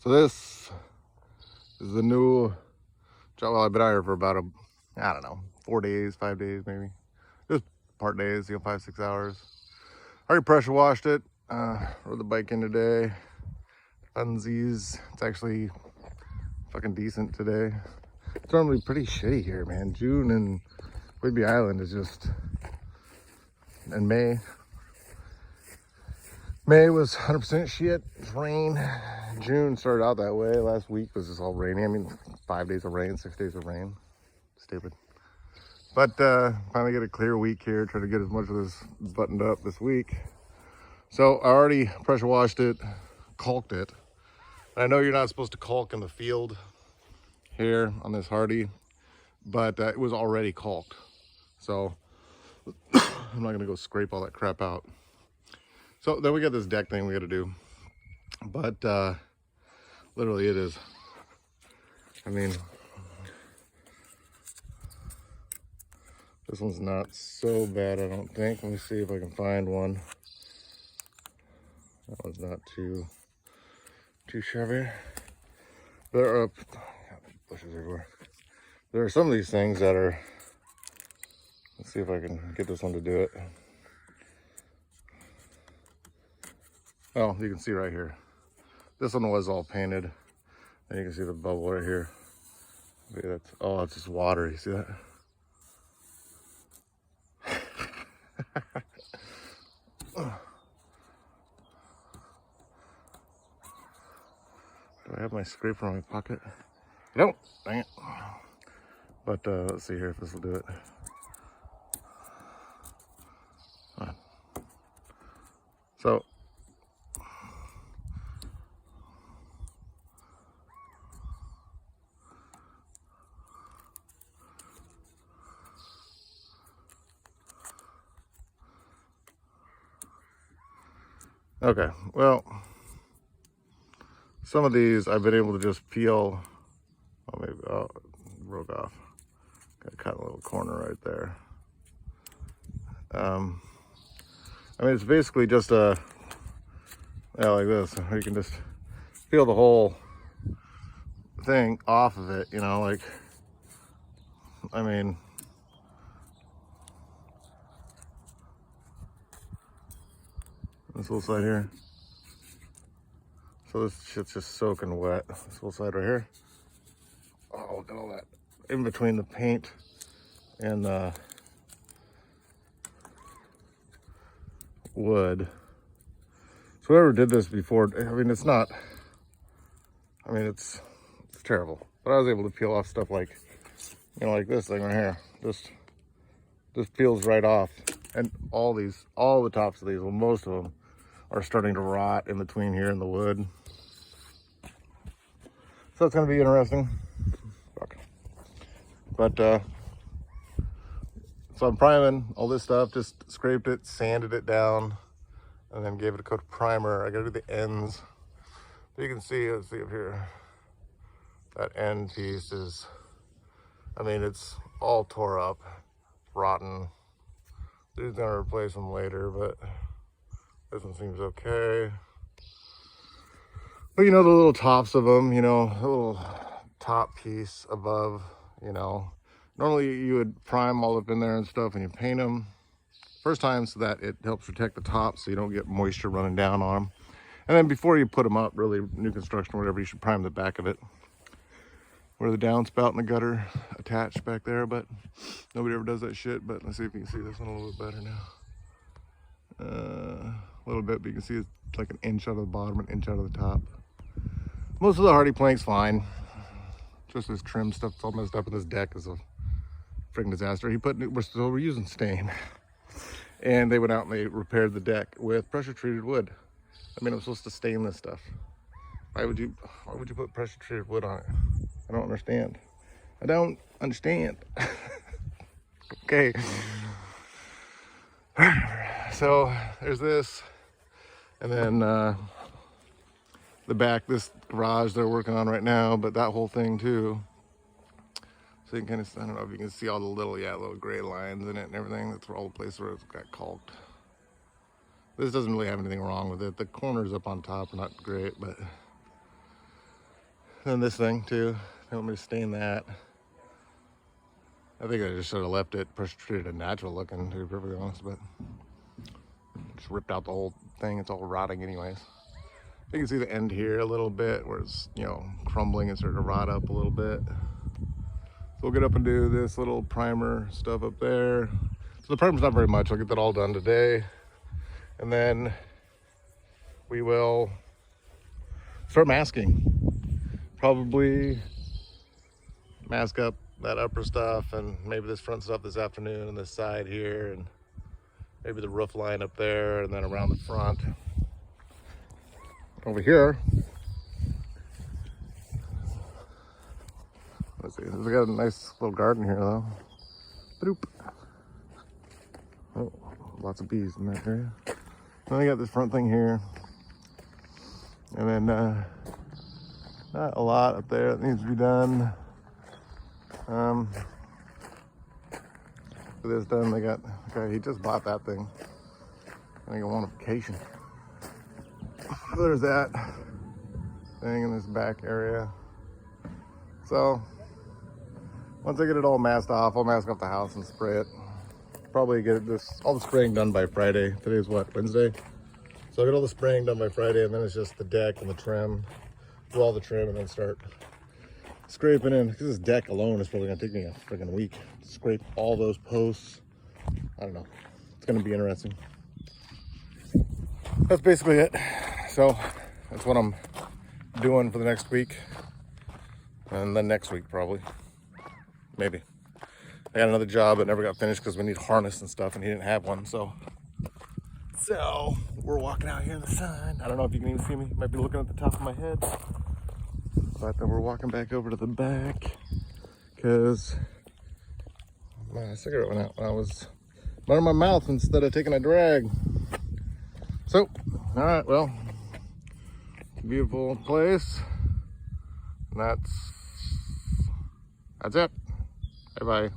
So this is the new job. Well, I've been out here for about I don't know, 4 days, 5 days maybe. Just part days, 5, 6 hours. Already pressure washed it. Rode the bike in today. Funsies. It's actually fucking decent today. It's normally pretty shitty here, man. June and Whidbey Island is just, and May was 100% shit. It's rain. June started out that way. Last week was just all rainy. I mean, 5 days of rain, 6 days of rain. Stupid. But finally get a clear week here. Try to get as much of this buttoned up this week. So I already pressure washed it, caulked it. And I know you're not supposed to caulk in the field here on this Hardy, but it was already caulked. So I'm not gonna go scrape all that crap out. So then we got this deck thing we gotta do. But literally it is, I mean, this one's not so bad, I don't think. Let me see if I can find one. That one's not too shabby. There are bushes everywhere. There are some of these things that are, let's see if I can get this one to do it. Oh, you can see right here. This one was all painted. And you can see the bubble right here. See, that's, oh, it's just water. You see that? Do I have my scraper in my pocket? I don't. Dang it. But let's see here if this will do it. So okay, well, some of these I've been able to just peel. Oh, maybe broke off. Got to cut a little corner right there. I mean, it's basically just like this. You can just peel the whole thing off of it, you know, like, I mean, this little side here. So this shit's just soaking wet. This little side right here. Oh, look at all that in between the paint and the wood. So whoever did this before, I mean, it's not, I mean, it's terrible. But I was able to peel off stuff like, you know, like this thing right here. Just peels right off. And all the tops of these, well, most of them are starting to rot in between here in the wood. So it's gonna be interesting. Fuck. But so I'm priming all this stuff, just scraped it, sanded it down, and then gave it a coat of primer. I gotta do the ends. But you can see, let's see up here, that end piece is, I mean, it's all tore up, rotten. Dude's gonna replace them later, but this one seems okay. But you know, the little tops of them, you know, a little top piece above, you know, normally you would prime all up in there and stuff and you paint them first time so that it helps protect the top so you don't get moisture running down on them. And then before you put them up, really, new construction or whatever, you should prime the back of it where the downspout and the gutter attached back there, but nobody ever does that shit. But let's see if you can see this one a little bit better now. A little bit, but you can see it's like an inch out of the bottom, an inch out of the top. Most of the Hardy plank's fine. Just this trim stuff's all messed up, and this deck is a freaking disaster. We're using stain. And they went out and they repaired the deck with pressure treated wood. I mean, I'm supposed to stain this stuff. Why would you put pressure treated wood on it? I don't understand. I don't understand. Okay. So there's this, and then the back, this garage they're working on right now, but that whole thing too. So you can kind of, I don't know if you can see all the little gray lines in it and everything. That's all the places where it's got caulked. This doesn't really have anything wrong with it. The corners up on top are not great, but then this thing too. They want me to stain that. I think I just should have left it, treated it natural looking, to be perfectly honest, but just ripped out the whole thing. It's all rotting anyways. You can see the end here a little bit where it's, you know, crumbling and starting to rot up a little bit. So we'll get up and do this little primer stuff up there. So the primer's not very much. I'll get that all done today. And then we will start masking. Probably mask up that upper stuff and maybe this front stuff this afternoon and this side here and maybe the roof line up there and then around the front. Over here, let's see, we got a nice little garden here though. Boop. Oh, lots of bees in that area. Then I got this front thing here. And then not a lot up there that needs to be done. For this done, they got, okay, he just bought that thing. I think I want a vacation. So there's that thing in this back area. So once I get it all masked off, I'll mask off the house and spray it. Probably get all the spraying done by Friday. Today's what, Wednesday? So I'll get all the spraying done by Friday, and then it's just the deck and the trim. Do all the trim and then start scraping in. Because this deck alone is probably gonna take me a freaking week to scrape all those posts. I don't know. It's gonna be interesting. That's basically it. So that's what I'm doing for the next week. And then next week probably. Maybe. I got another job that never got finished because we need harness and stuff and he didn't have one. So we're walking out here in the sun. I don't know if you can even see me. Might be looking at the top of my head. But then we're walking back over to the back because my cigarette went out when I was running my mouth instead of taking a drag. So, all right, well, beautiful place. And that's it. Bye-bye.